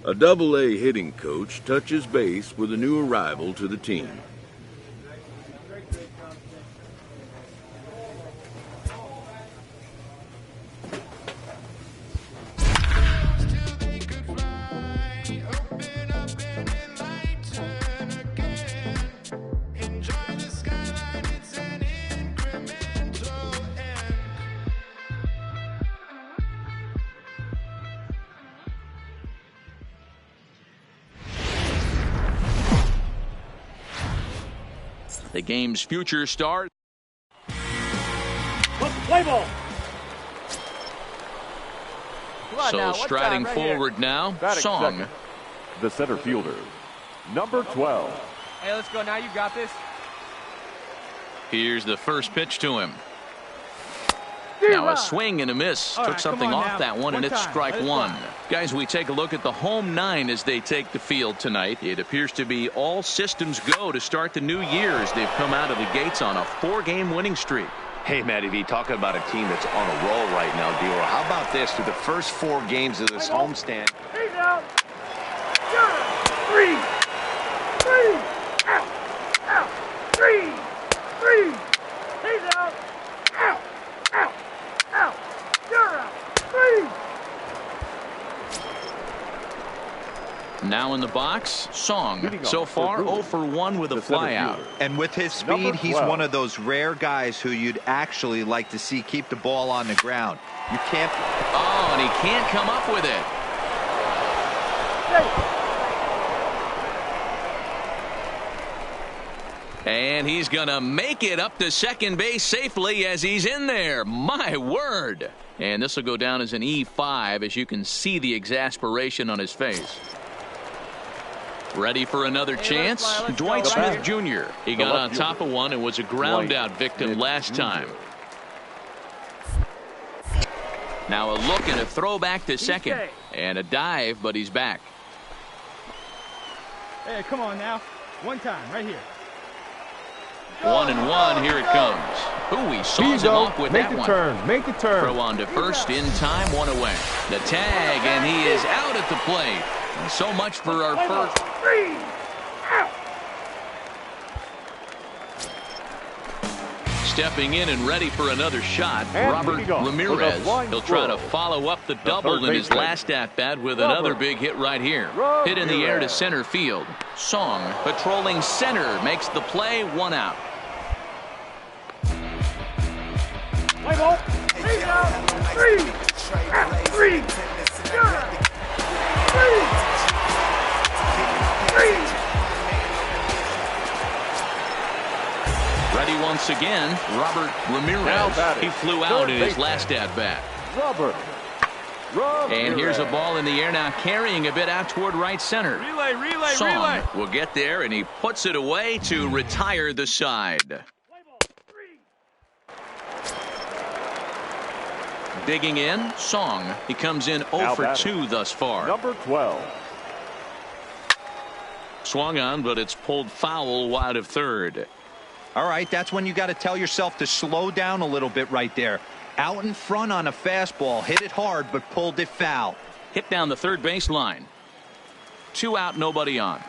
A Double-A hitting coach touches base with a new arrival to the team. The game's future star. Play ball. So striding forward now, Song. Second. The center fielder, number 12. Hey, let's go now. You got this. Here's the first pitch to him. Now a swing and a miss. Took something off that one, and it's strike one. Guys, we take a look at the home nine as they take the field tonight. It appears to be all systems go to start the new year as they've come out of the gates on a 4-game winning streak. Hey, Matty V, talking about a team that's on a roll right now, Dior. How about this? Through the first 4 games of this homestand. He's out. 3. Out. Out. 3. He's out. Out. Out. Out. You're out. 3. Now in the box, Song. So far, 0 for 1 with a flyout. And with his speed, he's one of those rare guys who you'd actually like to see keep the ball on the ground. You can't. Oh, and he can't come up with it. And he's going to make it up to second base safely as he's in there. My word. And this will go down as an E5 as you can see the exasperation on his face. Ready for another chance? Dwight Smith Jr. He got on top of one and was a ground out victim last time. Now a look and a throw back to second. And a dive, but he's back. Hey, come on now. One time, right here. 1-1, here it comes. Ooh, he saws him off with that one. Make the turn. Throw on to first in time, 1 away. The tag, and he is out at the plate. So much for our first. 3. Out. Stepping in and ready for another shot, Robert Ramirez. He'll try to follow up the double in his last at-bat with another big hit right here. Hit in the air to center field. Song, patrolling center, makes the play, 1 out. Play ball. He's out. 3. Out. 3. You're out. 3. Ready once again, Robert Ramirez. He flew out in his last at-bat. And here's a ball in the air now, carrying a bit out toward right center. Song will get there, and he puts it away to retire the side. Digging in, Song. He comes in 0 for 2 thus far. Number 12. Swung on, but it's pulled foul wide of third. All right, that's when you got to tell yourself to slow down a little bit right there. Out in front on a fastball, hit it hard, but pulled it foul. Hit down the third baseline. 2 out, nobody on.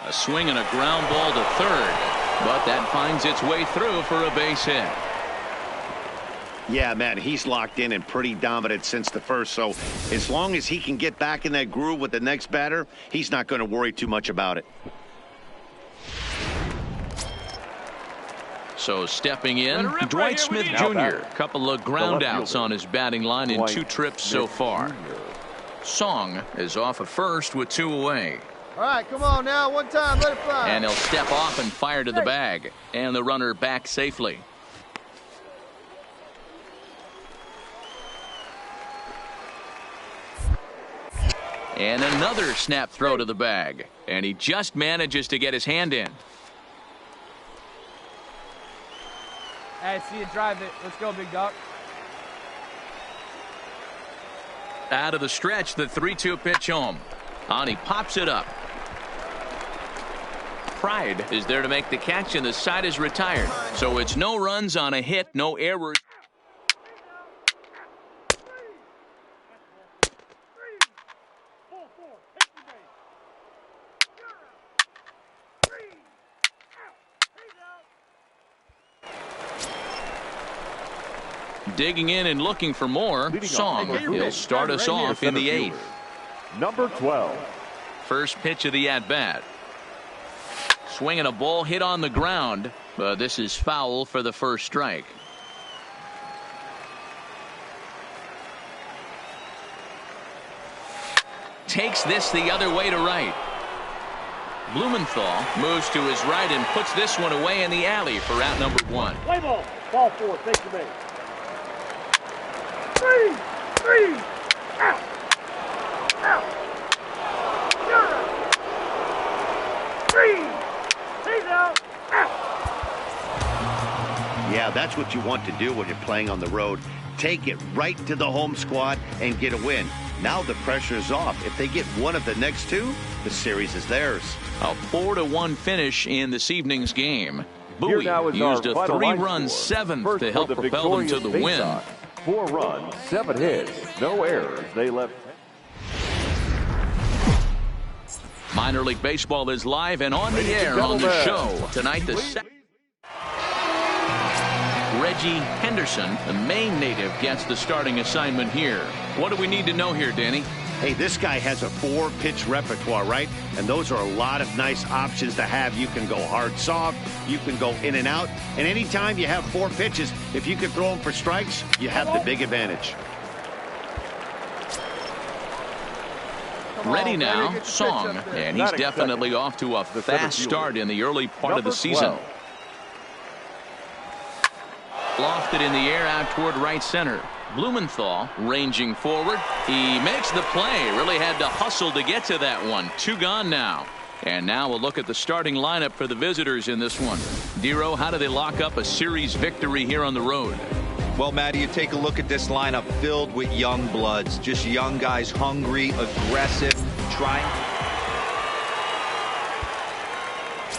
A swing and a ground ball to third, but that finds its way through for a base hit. Yeah, man, he's locked in and pretty dominant since the first. So as long as he can get back in that groove with the next batter, he's not going to worry too much about it. So stepping in, Dwight Smith Jr. Couple of ground outs on his batting line in 2 trips so far. Song is off at first with 2 away. All right, come on now. One time, let it fly. And he'll step off and fire to the bag. And the runner back safely. And another snap throw to the bag. And he just manages to get his hand in. Hey, see you drive it. Let's go, big dog. Out of the stretch, the 3-2 pitch home. And he pops it up. Pride is there to make the catch, and the side is retired. So it's no runs on a hit, no errors. Digging in and looking for more. Leading Song. off, He'll start us off in the 8th. Number 12. First pitch of the at-bat. Swinging a ball hit on the ground, but this is foul for the first strike. Takes this the other way to right. Blumenthal moves to his right and puts this one away in the alley for out number 1. Play ball. Ball 4. Take the base. 3. Out. Out. You're out. 3. He's out. Out. Yeah, that's what you want to do when you're playing on the road. Take it right to the home squad and get a win. Now the pressure is off. If they get one of the next 2, the series is theirs. A 4-1 finish in this evening's game. Here Bowie now is used our a final line 3-run score. 7th First to for help the propel them to the victorious win. face-off. 4 runs, 7 hits, no errors. They left. Minor League Baseball is live and on the air on the show. Tonight, the Reggie Henderson, the Maine native, gets the starting assignment here. What do we need to know here, Danny? Hey, this guy has a 4-pitch repertoire, right? And those are a lot of nice options to have. You can go hard, soft. You can go in and out. And anytime you have 4 pitches, if you can throw them for strikes, you have the big advantage. Ready now, Song, and he's definitely off to a fast start in the early part of the season. Lofted in the air out toward right center. Blumenthal ranging forward. He makes the play. Really had to hustle to get to that one. 2 gone now. And now we'll look at the starting lineup for the visitors in this one. Dero, how do they lock up a series victory here on the road? Well, Matty, you take a look at this lineup filled with young bloods. Just young guys, hungry, aggressive, trying.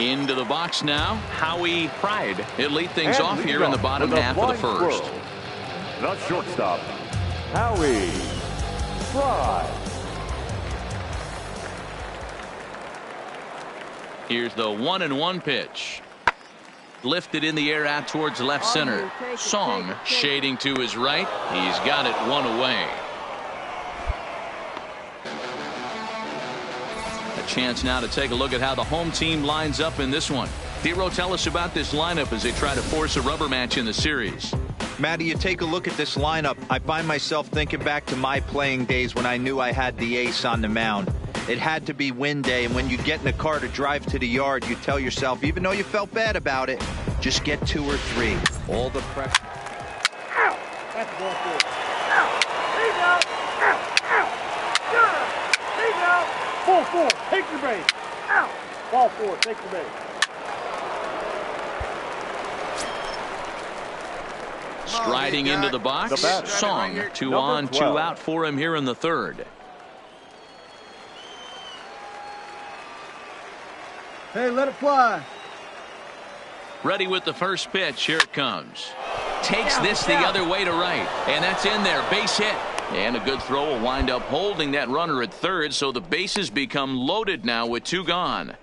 Into the box now, Howie Pride. He'll lead things off here in the bottom half of the first. The shortstop, Howie Pride. Here's the 1-1 pitch. Lifted in the air out towards left center. Song shading to his right. He's got it 1 away. A chance now to take a look at how the home team lines up in this one. Dero, tell us about this lineup as they try to force a rubber match in the series. Matty, you take a look at this lineup. I find myself thinking back to my playing days when I knew I had the ace on the mound. It had to be win day, and when you get in the car to drive to the yard, you tell yourself, even though you felt bad about it, just get 2 or 3. All the pressure. Out. That's the ball 4. Out. He's out. Out. Out. You're out. He's out. Ball 4. Take your base. Out. Ball 4. Take your base. Striding into the box, Song. 2 on, 2 out for him here in the 3rd. Hey, let it fly. Ready with the first pitch. Here it comes. Takes this the other way to right. And that's in there. Base hit. And a good throw will wind up holding that runner at 3rd. So the bases become loaded now with 2 gone.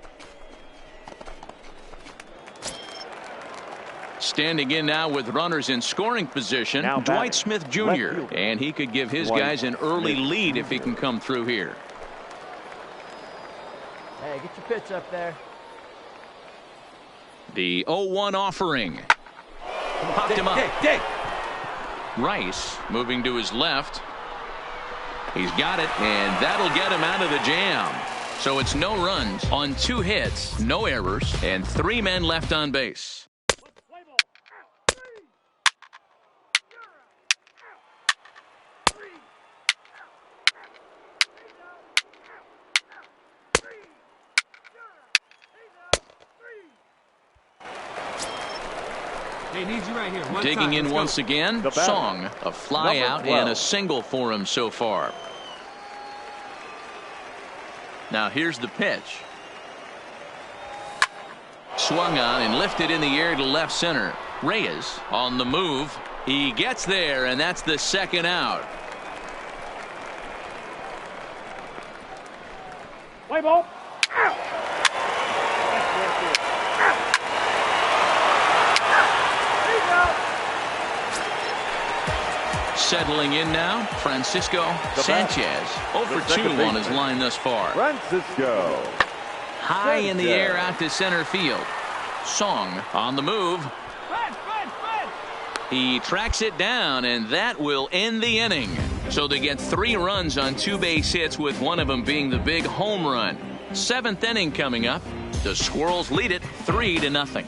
Standing in now with runners in scoring position, Dwight Smith Jr. And he could give his guys an early lead if he can come through here. Hey, get your pitch up there. The 0-1 offering. Popped him up. Dig. Rice moving to his left. He's got it, and that'll get him out of the jam. So it's no runs on 2 hits, no errors, and 3 men left on base. Hey, needs you right here. Digging in once again, Song. A fly out and a single for him so far. Now here's the pitch. Swung on and lifted in the air to left center. Reyes on the move. He gets there, and that's the 2nd out. Play ball. Out. Settling in now, Francisco Sanchez. 0 for 2 on his line thus far. Francisco. High in the air out to center field. Song on the move. He tracks it down, and that will end the inning. So they get 3 runs on 2 base hits, with one of them being the big home run. 7th inning coming up. The Squirrels lead it 3-0.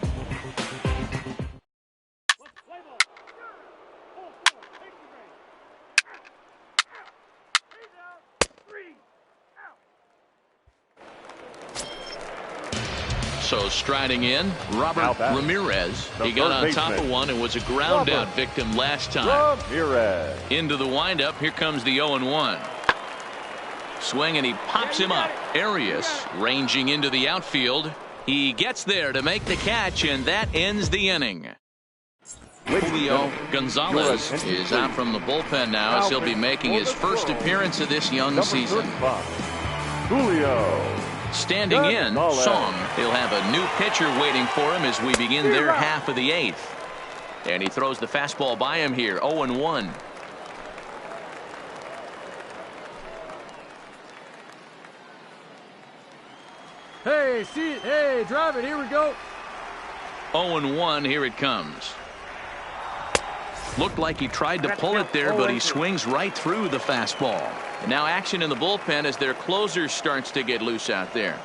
So striding in, Robert Ramirez. He got on top of one and was a ground out victim last time. Ramirez. Into the windup. Here comes the 0-1. Swing, and he pops him up. Arias ranging into the outfield. He gets there to make the catch, and that ends the inning. Julio Gonzalez is out from the bullpen now, as he'll be making his first appearance of this young season. Julio. Standing in, Song. He'll have a new pitcher waiting for him as we begin their half of the 8th. And he throws the fastball by him here. 0-1. Hey, see it. Hey, drive it. Here we go. 0-1. Here it comes. Looked like he tried to pull it there, but he swings right through the fastball. And now action in the bullpen as their closer starts to get loose out there.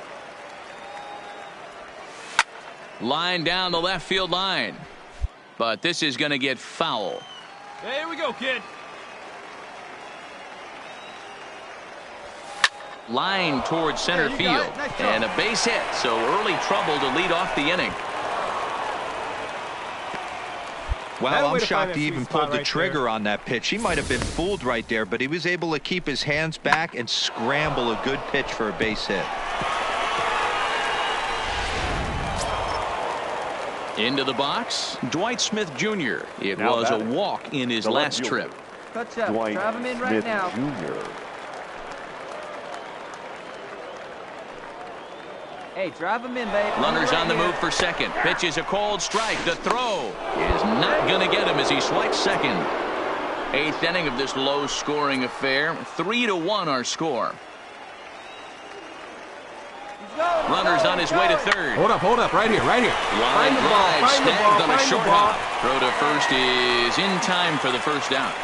Line down the left field line. But this is going to get foul. Hey, here we go, kid. Line towards center field. And a base hit. So early trouble to lead off the inning. Well, I'm shocked he even pulled the trigger on that pitch. He might have been fooled right there, but he was able to keep his hands back and scramble a good pitch for a base hit. Into the box, Dwight Smith Jr. It was a walk in his last trip. Touch up. Drive him in right now. Jr. Hey, drive him in, babe. Runners on the move for second. Pitch is a cold strike. The throw is not going to get him as he swipes second. 8th inning of this low-scoring affair. 3-1 our score. Runners on his way to third. Hold up, right here. Line drive snagged on a short hop. Throw to first is in time for the first out.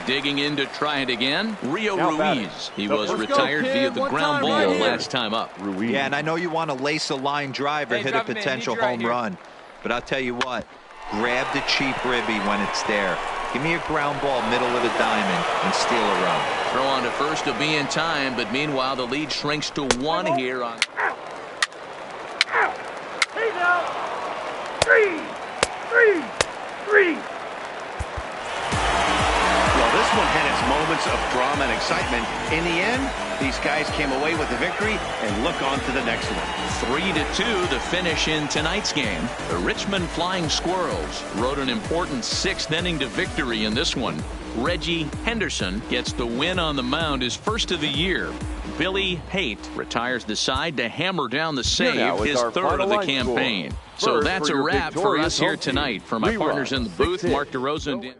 Digging in to try it again, Rio Ruiz. He was retired via the ground ball last time up. Yeah, and I know you want to lace a line drive or hit a potential home run, but I'll tell you what, grab the cheap ribby when it's there. Give me a ground ball middle of the diamond and steal a run. Throw on to first to be in time, but meanwhile the lead shrinks to 1 here on. He's out. 3. This one had its moments of drama and excitement. In the end, these guys came away with the victory and look on to the next one. 3-2 the finish in tonight's game. The Richmond Flying Squirrels rode an important 6th inning to victory in this one. Reggie Henderson gets the win on the mound, his first of the year. Billy Haight retires the side to hammer down the save, his 3rd of the campaign. So that's a wrap for us here tonight. For my partners in the booth, Mark DeRosa and Dan.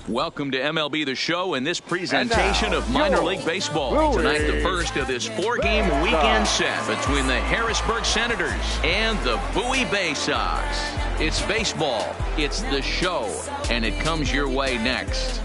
Welcome to MLB The Show and this presentation of minor league baseball. Tonight, the first of this 4-game weekend set between the Harrisburg Senators and the Bowie Bay Sox. It's baseball, it's the show, and it comes your way next.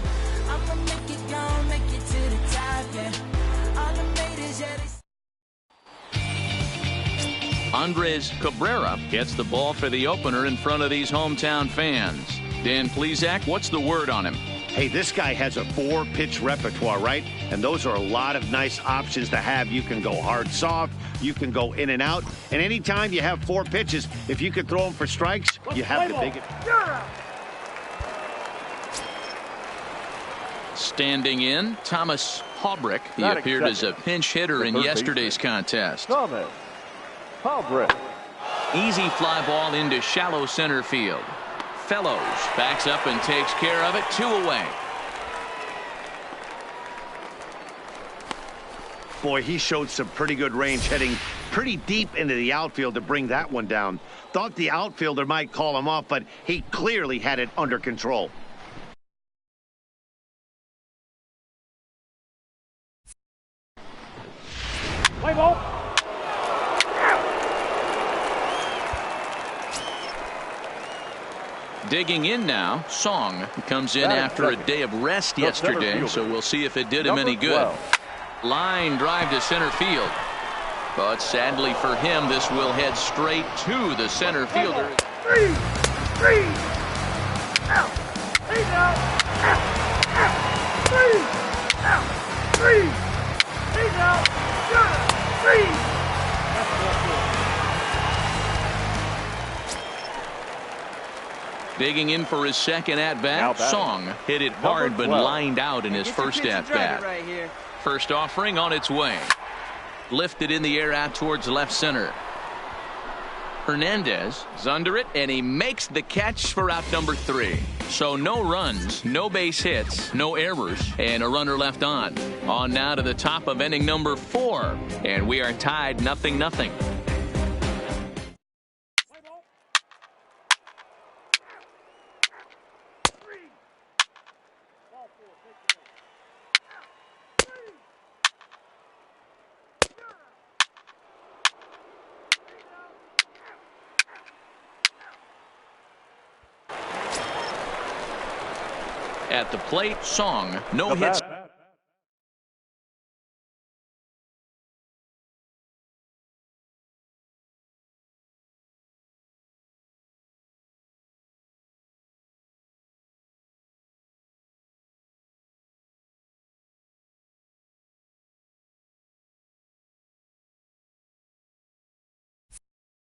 Andres Cabrera gets the ball for the opener in front of these hometown fans. Dan Plesac, what's the word on him? Hey, this guy has a 4-pitch repertoire, right? And those are a lot of nice options to have. You can go hard, soft. You can go in and out. And anytime you have 4 pitches, if you can throw them for strikes, you have the biggest. Standing in, Thomas Haubrick. He appeared as a pinch hitter in yesterday's contest. Thomas Haubrick. Easy fly ball into shallow center field. Fellows backs up and takes care of it. 2 away. Boy, he showed some pretty good range, heading pretty deep into the outfield to bring that one down. Thought the outfielder might call him off, but he clearly had it under control. Play ball. Digging in now, Song comes in after a day of rest yesterday, so we'll see if it did him any good. Line drive to center field. But sadly for him, this will head straight to the center fielder. Three. Out. He's out. Out. 3. Out. 3. He's out. 3. That's Digging in for his second at-bat, Song hit it hard but lined out in his first at-bat. First offering on its way. Lifted in the air out towards left center. Hernandez is under it, and he makes the catch for out number 3. So no runs, no base hits, no errors, and a runner left on. On now to the top of inning number 4, and we are tied 0-0. At the plate, Song, no hits.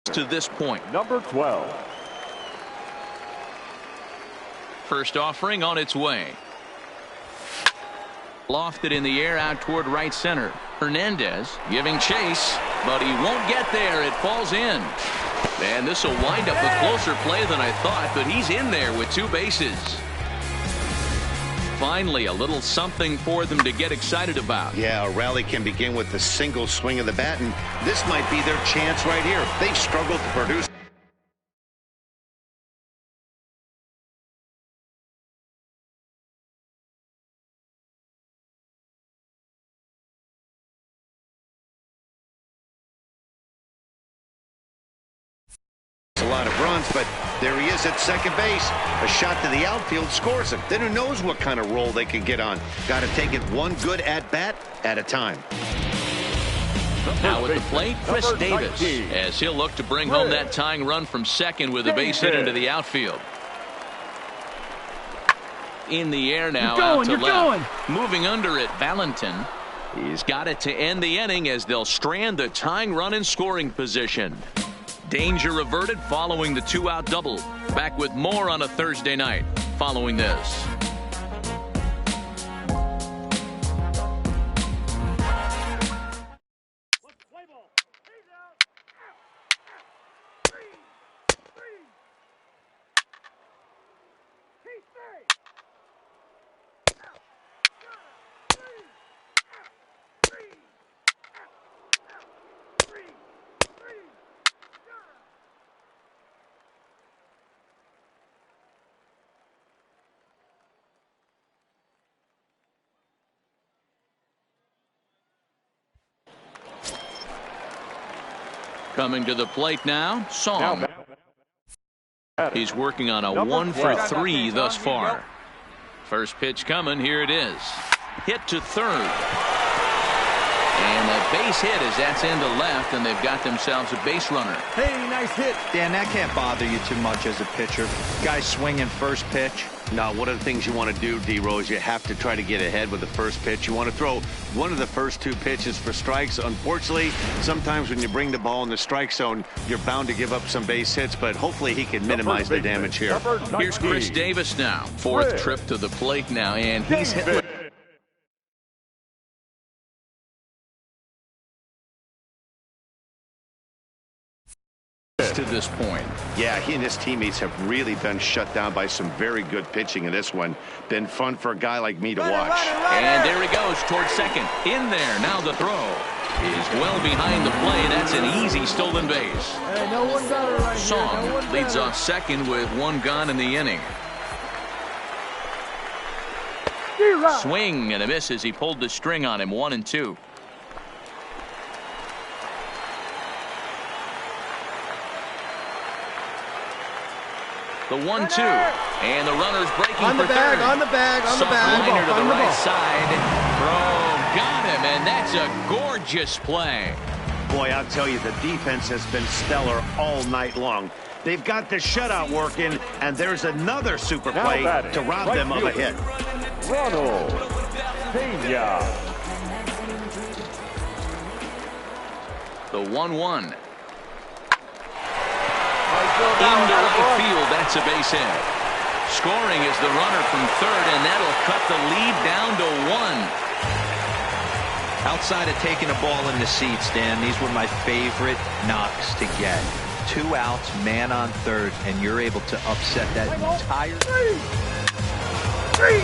To this point. Number 12. First offering on its way. Lofted in the air out toward right center. Hernandez giving chase, but he won't get there. It falls in. And this will wind up a closer play than I thought, but he's in there with 2 bases. Finally, a little something for them to get excited about. Yeah, a rally can begin with a single swing of the bat, and this might be their chance right here. They've struggled to produce a lot of runs, but there he is at second base. A shot to the outfield scores him. Then who knows what kind of roll they can get on. Got to take it one good at-bat at a time. Now at the plate, Chris Davis, as he'll look to bring home that tying run from second with a base hit into the outfield. In the air now, out to left. Moving under it, Valentin. He's got it to end the inning as they'll strand the tying run in scoring position. Danger averted following the 2-out double. Back with more on a Thursday night following this. Coming to the plate now, Song. He's working on a Number 1 for 12. 3 thus far. First pitch coming. Here it is. Hit to third. And a base hit as that's into left, and they've got themselves a base runner. Hey, nice hit. Dan, that can't bother you too much as a pitcher. Guy swinging first pitch. Now, one of the things you want to do, D-Rose, you have to try to get ahead with the first pitch. You want to throw one of the first 2 pitches for strikes. Unfortunately, sometimes when you bring the ball in the strike zone, you're bound to give up some base hits, but hopefully he can minimize the damage here. Here's Chris Davis now. 4th trip to the plate now, and he's hit to this point. Yeah, he and his teammates have really been shut down by some very good pitching in this one. Been fun for a guy like me to watch. And there he goes towards second. In there. Now the throw is well behind the play. That's an easy stolen base. Hey, no one got it right Song here. No one leads got off second with 1 gone in the inning. Swing and a miss as he pulled the string on him. 1-2. The 1-2, and the runner's breaking On the for bag, third. on the bag, on the Soft bag. liner to On the the right ball. side. Throw, got him, and that's a gorgeous play. Boy, I'll tell you, the defense has been stellar all night long. They've got the shutout working, and there's another super play to rob them of a hit. Ronald Pena. The 1-1. Into right field, that's a base hit. Scoring is the runner from third, and that'll cut the lead down to 1. Outside of taking a ball in the seats, Dan, these were my favorite knocks to get. 2 outs, man on third, and you're able to upset that entire... Three.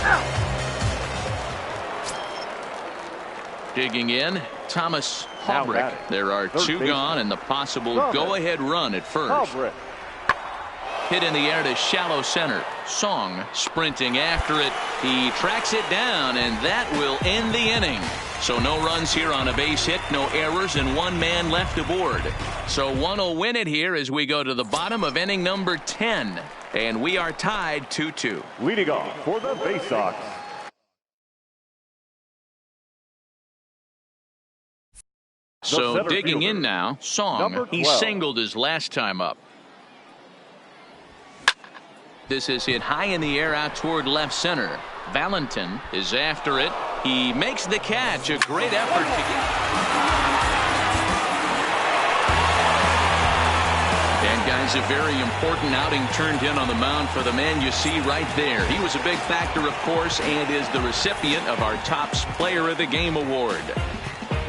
Out. Digging in, Thomas Halbrick. There are 2 gone and the possible go-ahead run at first. Hit in the air to shallow center. Song sprinting after it. He tracks it down, and that will end the inning. So no runs here on a base hit, no errors, and 1 man left aboard. So 1 will win it here as we go to the bottom of inning number 10. And we are tied 2-2. Leading off for the Bay Sox. So digging in now, Song. He singled his last time up. This is hit high in the air out toward left center. Valentin is after it. He makes the catch. A great effort to get. And guys, a very important outing turned in on the mound for the man you see right there. He was a big factor, of course, and is the recipient of our Topps Player of the Game award.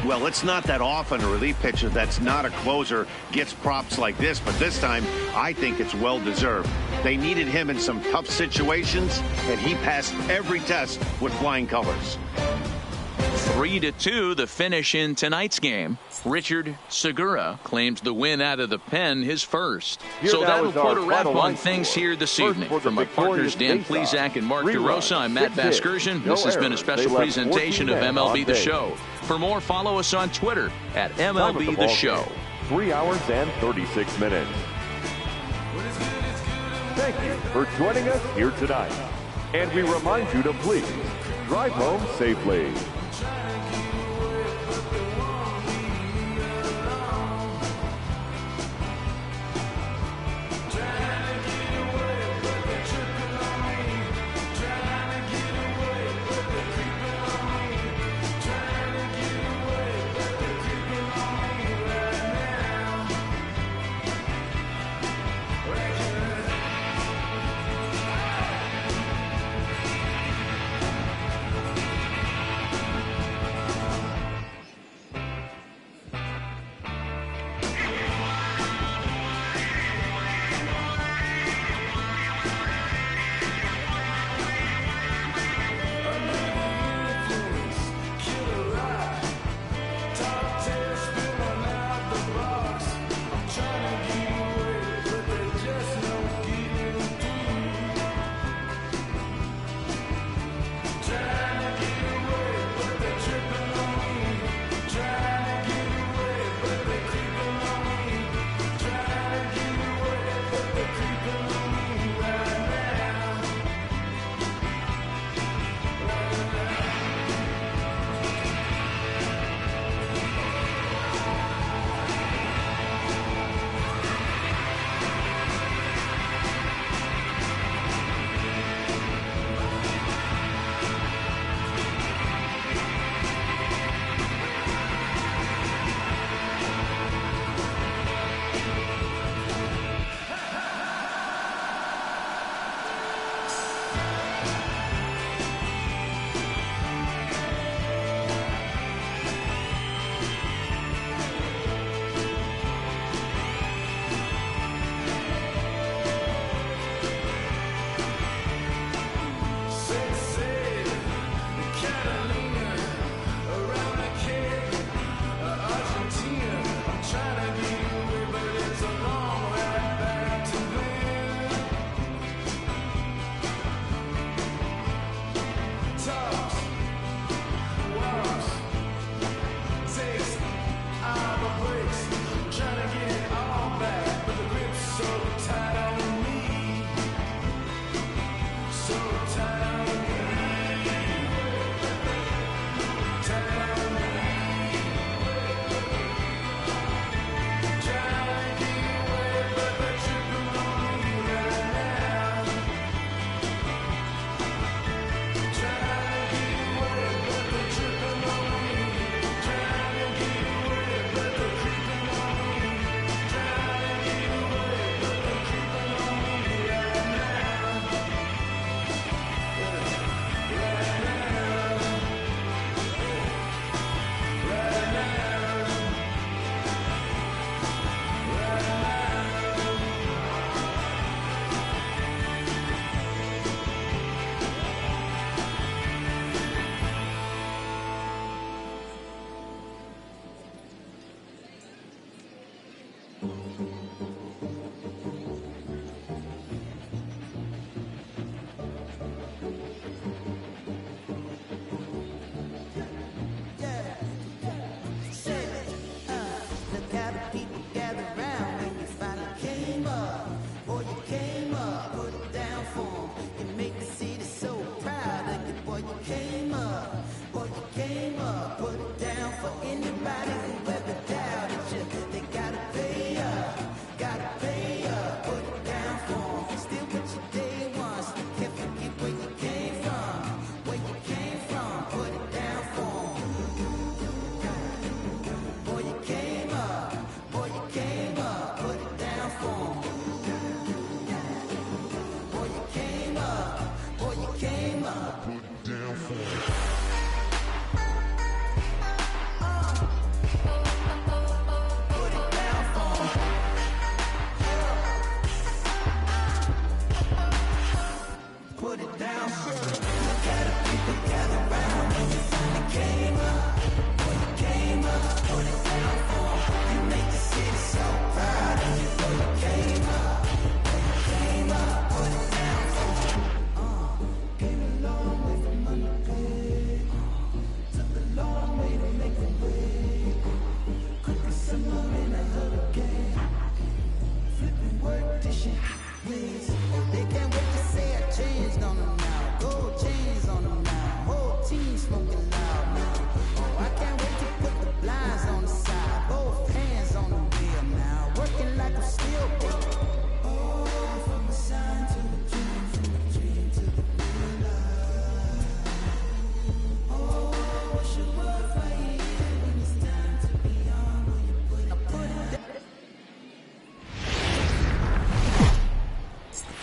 Well, it's not that often a relief pitcher that's not a closer gets props like this, but this time I think it's well deserved. They needed him in some tough situations, and he passed every test with flying colors. 3-2 the finish in tonight's game. Richard Segura claims the win out of the pen, his first. So that'll put a wrap on things here this evening. From my partners Dan Plesac and Mark DeRosa, I'm Matt Vasgersian. This has been a special presentation of MLB The Show. For more, follow us on Twitter at MLB The Show. 3 hours and 36 minutes. Thank you for joining us here tonight. And we remind you to please drive home safely.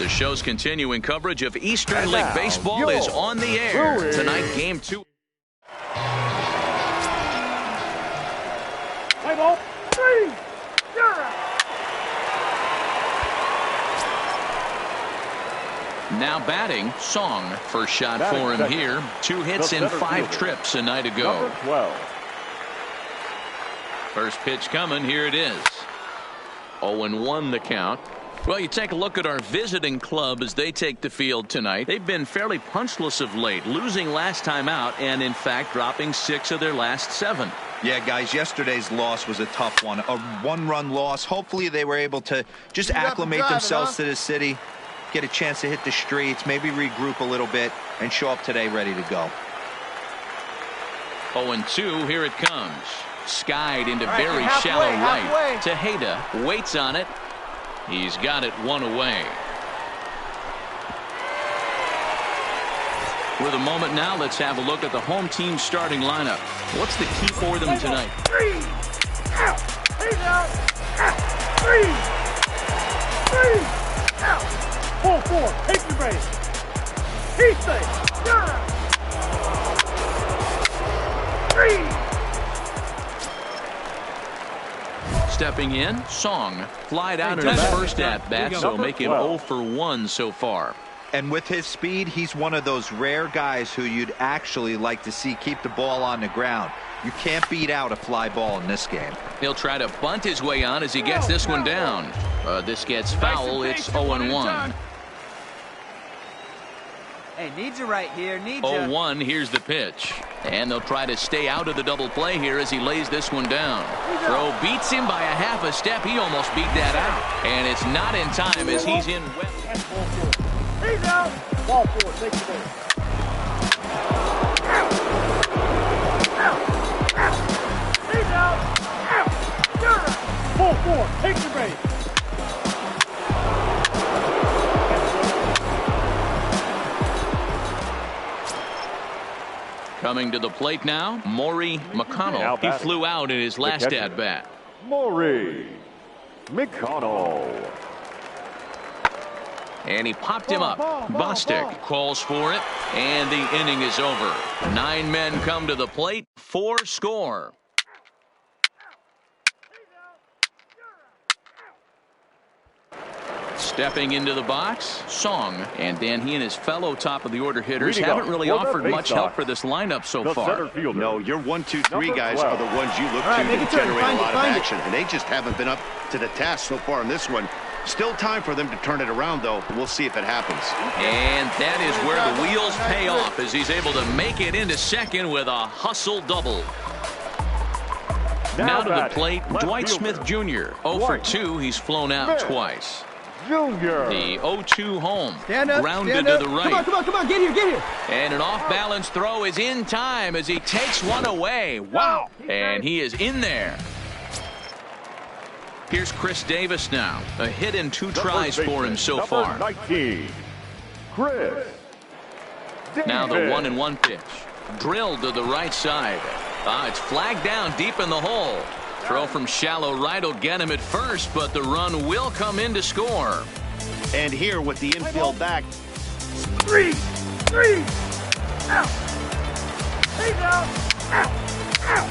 The show's continuing coverage of Eastern League Baseball is on the air. Tonight, Game 2. Play ball. 3. Now batting, Song. First shot for him here. 2 hits in 5 trips a night ago. 12. First pitch coming. Here it is. 0-1 the count. Well, you take a look at our visiting club as they take the field tonight. They've been fairly punchless of late, losing last time out and, in fact, dropping 6 of their last 7. Yeah, guys, yesterday's loss was a tough one. A 1-run loss. Hopefully they were able to just acclimate themselves to the city, get a chance to hit the streets, maybe regroup a little bit, and show up today ready to go. 0-2, here it comes. Skied into very shallow right. Tejeda waits on it. He's got it 1 away. With a moment now, let's have a look at the home team starting lineup. What's the key for them tonight? 3. Out. He's out. Out. 3. 3. Out. 4-4. Take the base. He's safe. You're out. 3. Stepping in, Song flied out in his first at-bat, so make it 0 for 1 so far. And with his speed, he's one of those rare guys who you'd actually like to see keep the ball on the ground. You can't beat out a fly ball in this game. He'll try to bunt his way on as he gets this one down. This gets foul. It's 0-1. Hey, needs you right here. Needs you. 0-1. Here's the pitch. And they'll try to stay out of the double play here as he lays this one down. Throw beats him by a half a step. He almost beat that out. And it's not in time as he's in. He's out. Ball 4. Take the base. Out. Out. Out. He's out. Out. You're out. 4-4. Take the base. Coming to the plate now, Maury McConnell. He flew out in his last at-bat. Maury McConnell. And he popped him up. Bostic calls for it, and the inning is over. 9 men come to the plate, 4 score. Stepping into the box, Song. And Dan, he and his fellow top of the order hitters haven't really offered much help for this lineup so far. No, your 1, 2, 3 guys are the ones you look to generate a lot of action, and they just haven't been up to the task so far in this one. Still time for them to turn it around, though. We'll see if it happens. And that is where the wheels pay off as he's able to make it into second with a hustle double. Now to the plate, Dwight Smith Jr. 0 for 2. He's flown out twice. Junior. The 0-2 home. Stand up, grounded stand up. to the right. Come on, get here. And an off-balance throw is in time as he takes one away. Wow. And he is in there. Here's Chris Davis now. A hit and 2 tries for him so far. 19, Chris Davis. Now the 1-1 pitch. Drilled to the right side. It's flagged down deep in the hole. Throw from shallow right will get him at first, but the run will come in to score. And here with the infield back. 3. Out. He's out. Out. Out.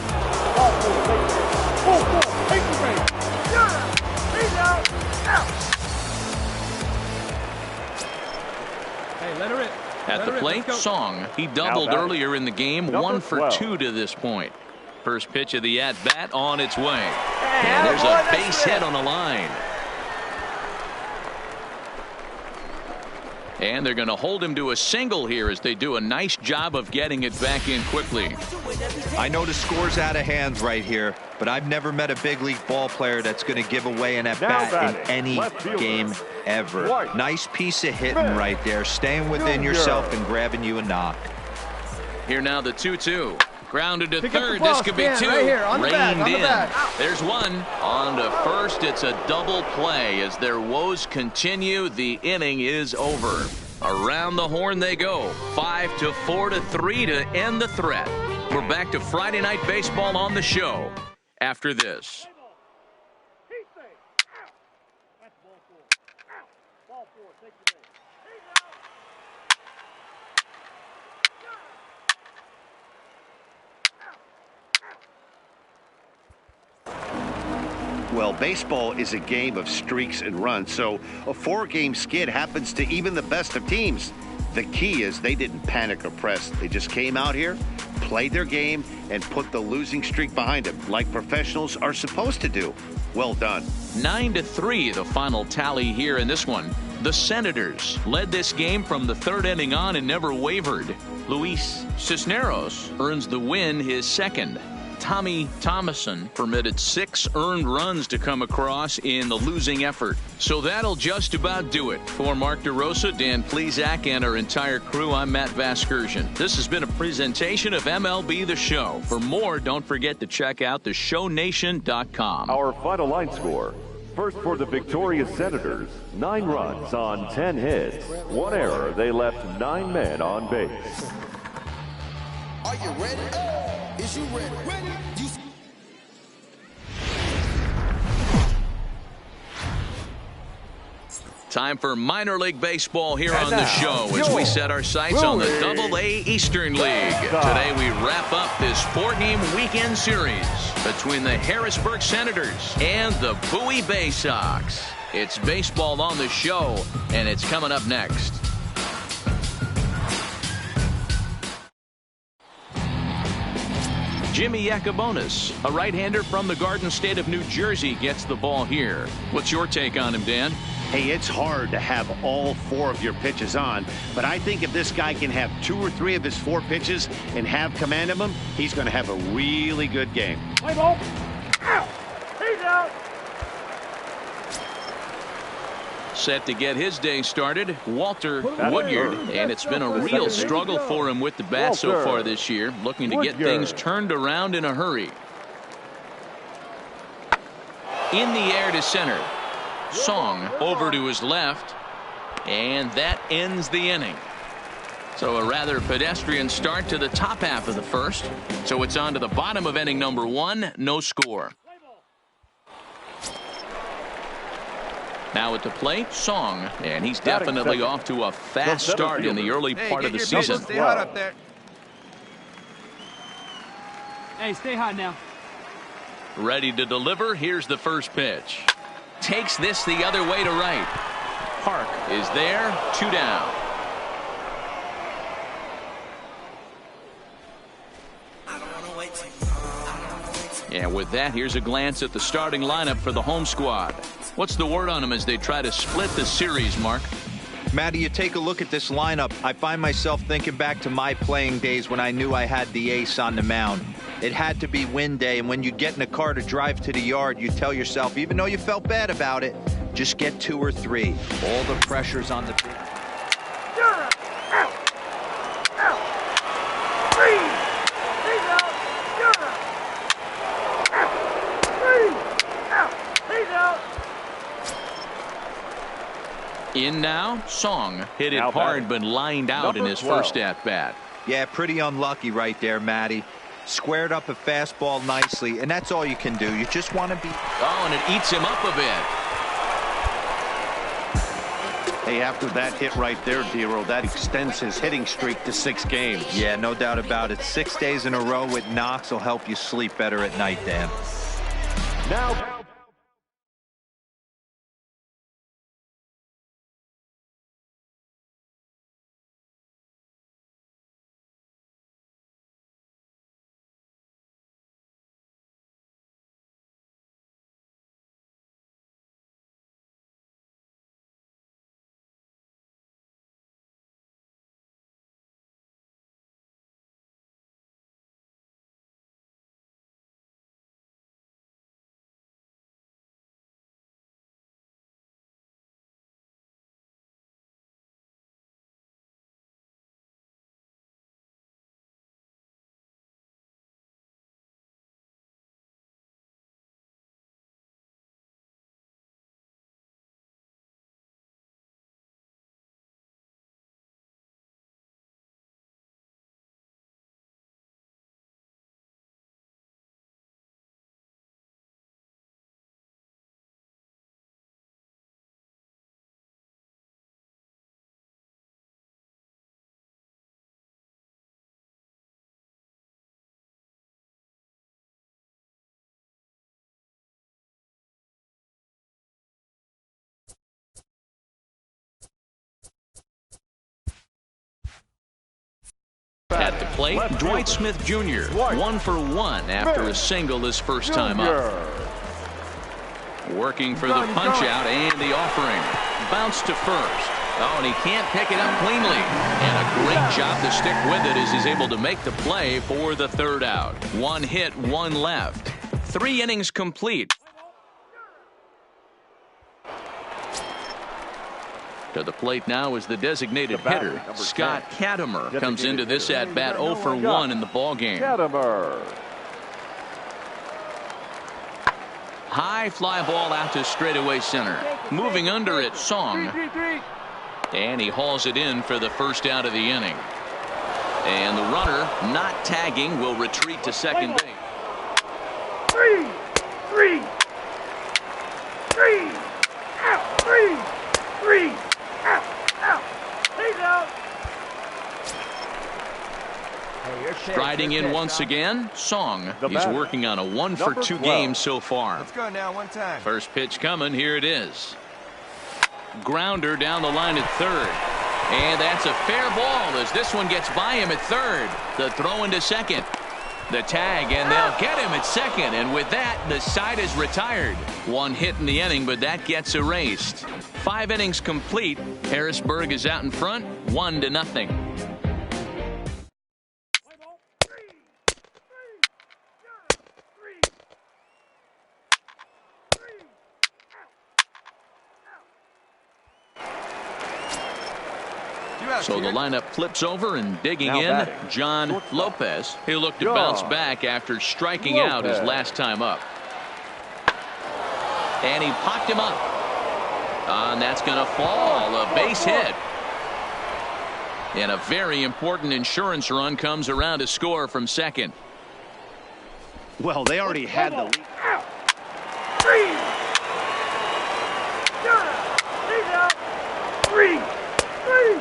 Ball 4. Take the base. You're out. He's out. Out. Hey, let her in. At the plate, Song. He doubled earlier in the game. 1 for 2 to this point. First pitch of the at-bat on its way. And there's a base hit on the line. And they're going to hold him to a single here as they do a nice job of getting it back in quickly. I know the score's out of hands right here, but I've never met a big league ball player that's going to give away an at-bat in any game ever. Nice piece of hitting right there, staying within yourself and grabbing you a knock. Here now the 2-2. Grounded to third. This could be 2. Right here, on the Reined back, on the in. back. There's 1. On to first. It's a double play. As their woes continue, the inning is over. Around the horn they go. 5-4-3 to end the threat. We're back to Friday Night Baseball on the show after this. Ball four. Take your base. Well, baseball is a game of streaks and runs, so a 4-game skid happens to even the best of teams. The key is they didn't panic or press. They just came out here, played their game, and put the losing streak behind them, like professionals are supposed to do. Well done. 9-3, the final tally here in this one. The Senators led this game from the third inning on and never wavered. Luis Cisneros earns the win, his second. Tommy Thomason permitted 6 earned runs to come across in the losing effort. So that'll just about do it. For Mark DeRosa, Dan Plesac, and our entire crew, I'm Matt Vasgersian. This has been a presentation of MLB The Show. For more, don't forget to check out theshownation.com. Our final line score. First for the victorious Senators, 9 runs on 10 hits. 1 error. They left 9 men on base. Are you ready? Is you ready? Time for minor league baseball here on the show as we set our sights on the Double-A Eastern League. Today we wrap up this 4-game weekend series between the Harrisburg Senators and the Bowie Bay Sox. It's baseball on the show, and it's coming up next. Jimmy Yacobonis, a right-hander from the Garden State of New Jersey, gets the ball here. What's your take on him, Dan? Hey, it's hard to have all 4 of your pitches on, but I think if this guy can have 2 or 3 of his 4 pitches and have command of them, he's going to have a really good game. Play ball. Out. He's out. Set to get his day started, Walter Woodyard, and it's been a real struggle for him with the bat so far this year, looking to get things turned around in a hurry. In the air to center. Song over to his left, and that ends the inning. So a rather pedestrian start to the top half of the first. So it's on to the bottom of inning number 1, no score. Now at the plate, Song, and he's definitely off to a fast start in the early part of the season. Stay hot up there. Hey, stay hot now. Ready to deliver. Here's the first pitch. Takes this the other way to right. Park is there, 2 down. And with that, here's a glance at the starting lineup for the home squad. What's the word on them as they try to split the series, Mark? Matty, you take a look at this lineup. I find myself thinking back to my playing days when I knew I had the ace on the mound. It had to be win day, and when you get in a car to drive to the yard, you tell yourself, even though you felt bad about it, just get 2 or 3. All the pressure's on the... In now, Song hit it hard but lined out in his first at-bat. Yeah, pretty unlucky right there, Matty. Squared up a fastball nicely, and that's all you can do. You just want to be... Oh, and it eats him up a bit. Hey, after that hit right there, Dero, that extends his hitting streak to 6 games. Yeah, no doubt about it. 6 days in a row with knocks will help you sleep better at night, Dan. Now plate, Dwight Smith Jr. 1 for 1 after a single his first time up. Working for the punch out and the offering. Bounce to first. Oh, and he can't pick it up cleanly. And a great job to stick with it as he's able to make the play for the third out. 1 hit, 1 left. 3 innings complete. To the plate now is the designated hitter, Scott Katimer. Comes into this at bat 0 for 1 in the ballgame. High fly ball out to straightaway center. Moving under it, Song. And he hauls it in for the first out of the inning. And the runner, not tagging, will retreat to second base. 3, 3, 3, out, 3, 3, out, out. He's out. Striding in once again, Song. He's working on a 1 for 2 game so far. Let's go now, one time. First pitch coming. Here it is. Grounder down the line at third. And that's a fair ball as this one gets by him at third. The throw into second. The tag, and they'll get him at second. And with that, the side is retired. 1 hit in the inning, but that gets erased. 5 innings complete. Harrisburg is out in front, 1-0. So the lineup flips over, and digging in, John Lopez. He'll look to bounce back after striking out his last time up. And he popped him up. And that's going to fall. A base hit. And a very important insurance run comes around to score from second. Well, they already had the lead. 3. He's out. 3. 3.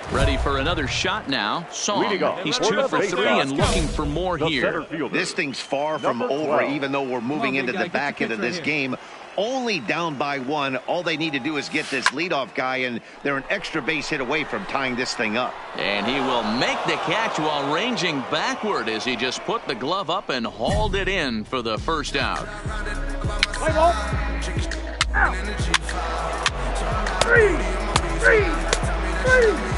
Ready for another shot now. Song. He's 2 for 3 and looking for more here. This thing's far from over, even though we're moving into the back end of this game. Only down by 1. All they need to do is get this leadoff guy, and they're an extra base hit away from tying this thing up. And he will make the catch while ranging backward as he just put the glove up and hauled it in for the first out. Play ball. Out. 3. 3. 3.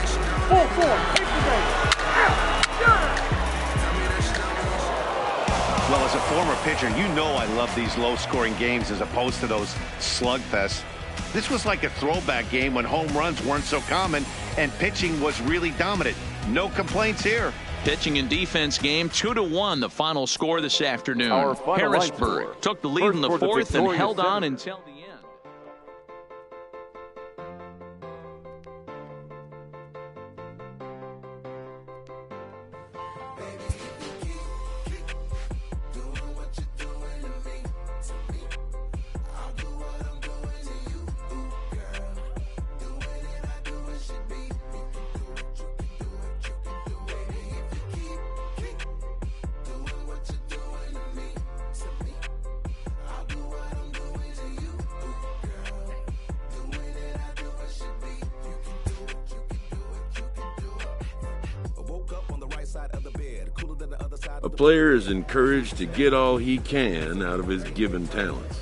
4, 4. Take the base. Out. Well, as a former pitcher, you know I love these low-scoring games as opposed to those slugfests. This was like a throwback game when home runs weren't so common and pitching was really dominant. No complaints here. Pitching and defense game 2-1, the final score this afternoon. Harrisburg took the lead in the fourth and held on until the end. A player is encouraged to get all he can out of his given talents.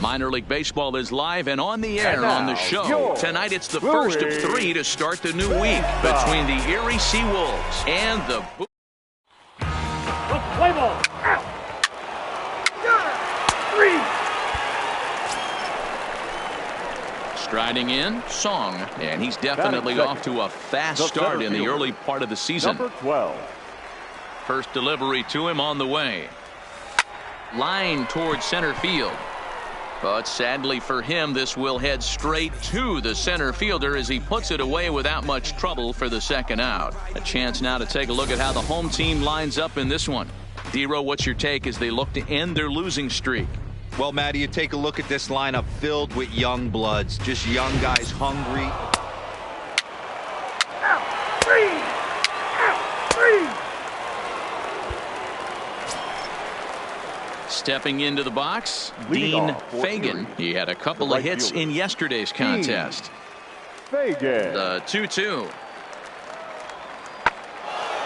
Minor League Baseball is live and on the air on the show. Tonight it's the first of three to start the new week between the Erie Seawolves and the Play ball. Out. 3. Striding in, Song, and he's definitely off to a fast start in the early part of the season. Number 12. First delivery to him on the way. Line towards center field. But sadly for him, this will head straight to the center fielder as he puts it away without much trouble for the second out. A chance now to take a look at how the home team lines up in this one. D-Row, what's your take as they look to end their losing streak? Well, Matty, you take a look at this lineup filled with young bloods, just young guys hungry. Out. 3. Out. 3. Stepping into the box, Dean Fagan. He had a couple of hits in yesterday's contest. Fagan. The 2-2.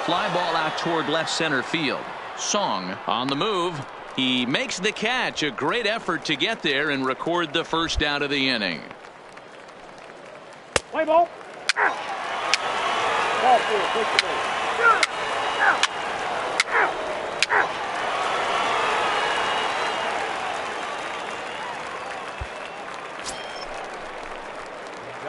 Fly ball out toward left center field. Song on the move. He makes the catch. A great effort to get there and record the first out of the inning. Play ball. Out. Ball 4. Take the ball. Out. Out. Out.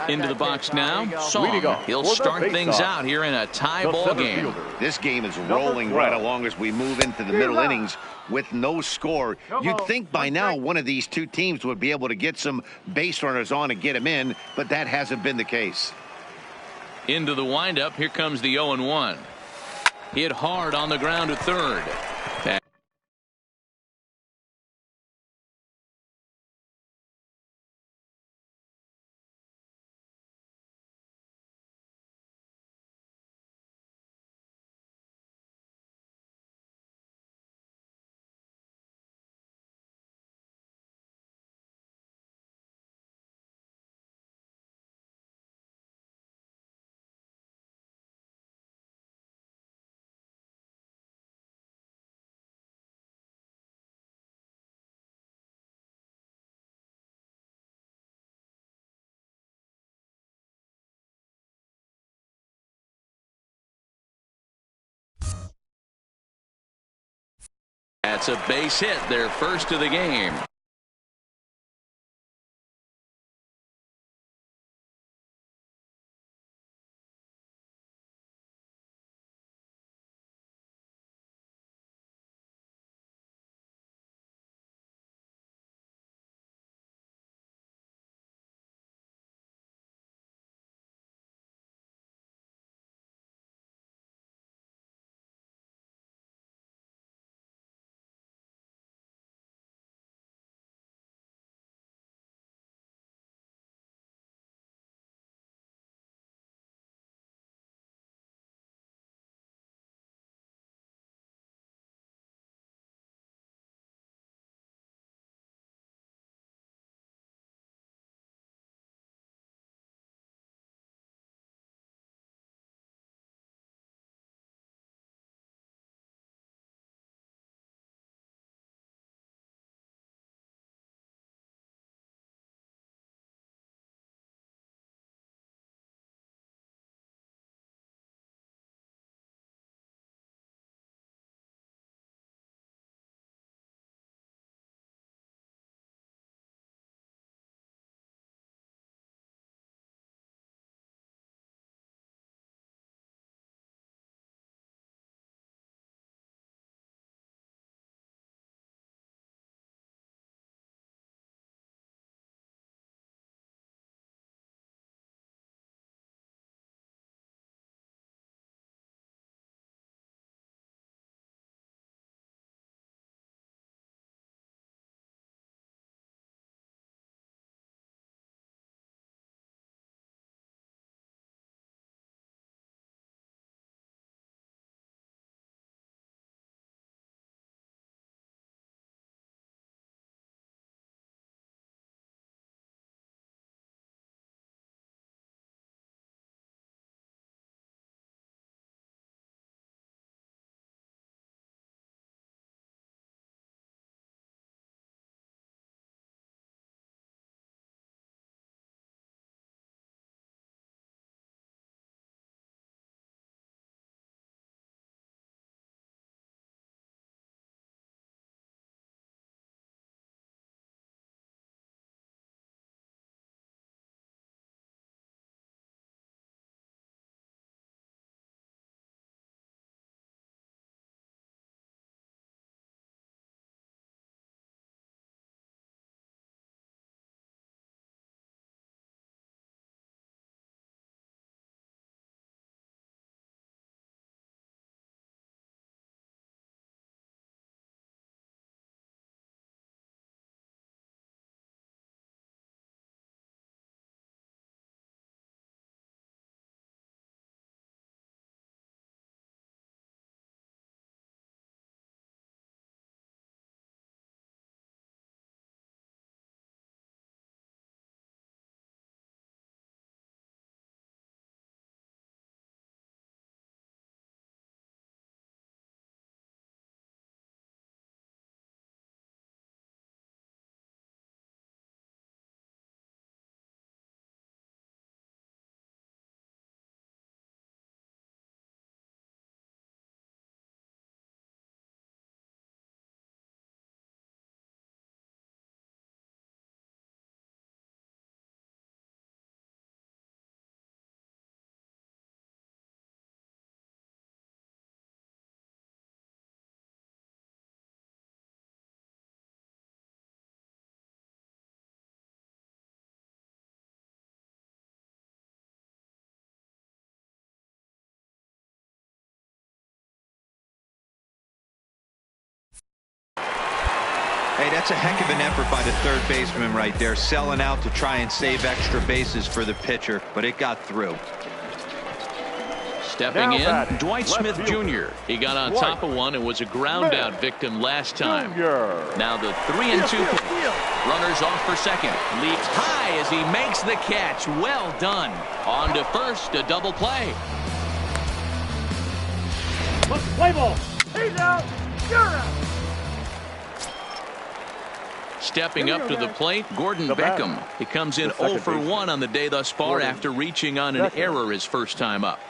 Into the box now. Song. He'll start things out here in a tie ball game. This game is rolling right along as we move into the middle innings with no score. You'd think by now one of these two teams would be able to get some base runners on and get them in, but that hasn't been the case. Into the windup. Here comes the 0-1. Hit hard on the ground to third. That's a base hit, their first of the game. Hey, that's a heck of an effort by the third baseman right there, selling out to try and save extra bases for the pitcher, but it got through. Stepping in, Dwight Smith Jr. He got on top of one and was a ground out victim last time. Now the 3-2 pitch. Runners off for second. Leaps high as he makes the catch. Well done. On to first, a double play. Let's play ball. He's out. You're out. Stepping up to the plate, Gordon Beckham. He comes in 0 for 1 on the day thus far after reaching on an error his first time up.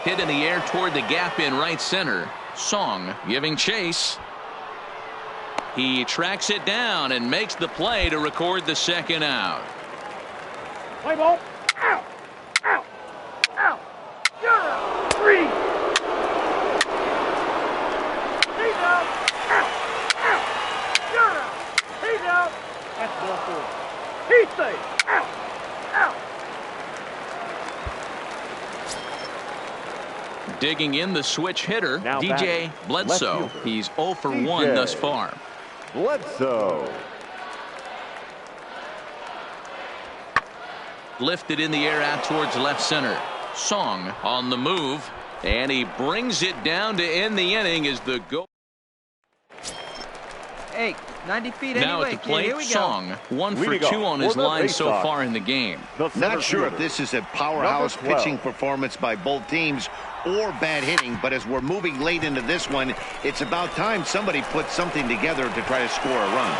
Hit in the air toward the gap in right center. Song giving chase. He tracks it down and makes the play to record the second out. Play ball. Out. Out. Out. You're out. 3. He's out. Out. Out. You're out. He's out. That's ball 4. He's safe. Out. Out. Digging in the switch hitter, DJ Bledsoe. He's 0 for 1 thus far. Bledsoe. Lifted in the air out towards left center. Song on the move, and he brings it down to end the inning as the goal. Hey, 90 feet now anyway, at the plate, here we go. Song 1 for 2 on his line so far in the game. Not sure if this is a powerhouse pitching performance by both teams or bad hitting, but as we're moving late into this one, it's about time somebody put something together to try to score a run.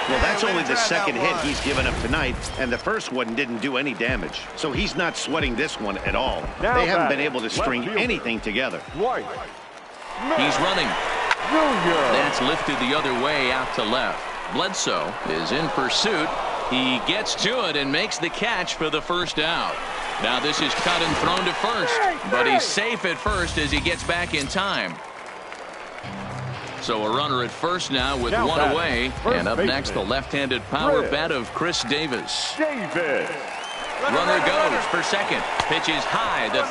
Well, that's only the second hit he's given up tonight, and the first one didn't do any damage. So he's not sweating this one at all. They haven't been able to string anything together. He's running. That's lifted the other way out to left. Bledsoe is in pursuit. He gets to it and makes the catch for the first out. Now this is cut and thrown to first, but he's safe at first as he gets back in time. So a runner at first now with one away, and up next the left-handed power bat of Chris Davis. Runner goes for second. Pitch is high. The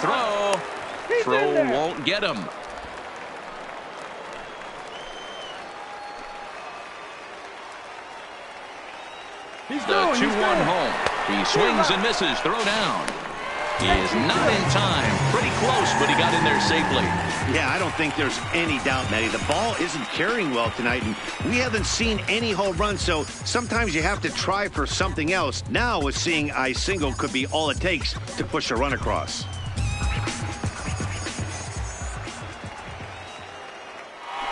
throw won't get him. The 2-1 home. He swings and misses. Throw down. He is not in time. Pretty close, but he got in there safely. Yeah, I don't think there's any doubt, Matty. The ball isn't carrying well tonight, and we haven't seen any home runs, so sometimes you have to try for something else. Now, with seeing I single could be all it takes to push a run across.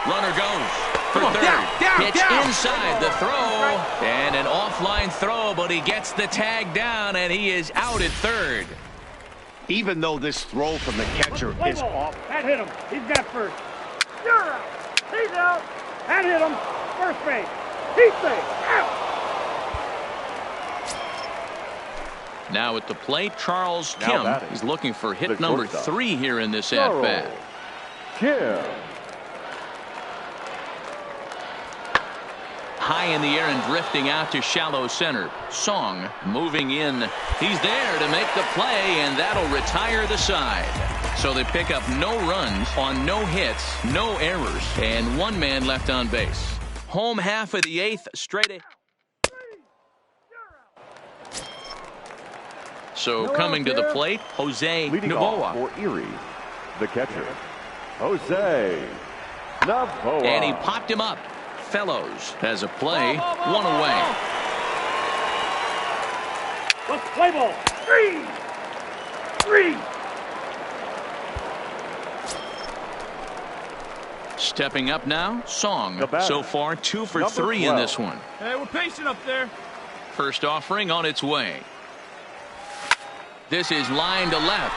Runner goes for third. Pitch inside the throw, and an offline throw, but he gets the tag down, and he is out at third. Even though this throw from the catcher is off. That hit him. He's got first. You're out. He's out. That hit him. First base. He's safe. Out. Now at the plate, Charles Kim. He's looking for hit number 3 here in this at-bat. Kim. High in the air and drifting out to shallow center. Song moving in. He's there to make the play, and that'll retire the side. So they pick up no runs on no hits, no errors, and 1 man left on base. Home half of the 8th, straight ahead. So coming to the plate, Jose Novoa. For Erie, the catcher, Jose Novoa. And he popped him up. Fellows has a play, 1 away. Let's play ball. 3. Stepping up now, Song. So far 2 for 3 in this one. Hey, we're patient up there. First offering on its way. This is line to left.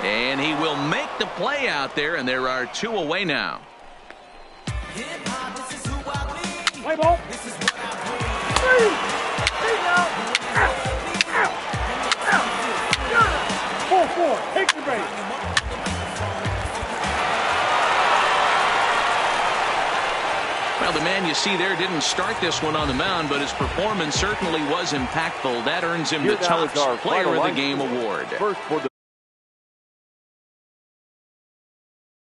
And he will make the play out there, and there are 2 away now. Play ball. 3. He's out. Out. Out. Out. 4. Take the base. Well, the man you see there didn't start this one on the mound, but his performance certainly was impactful. That earns him the Topps Player of the Game award.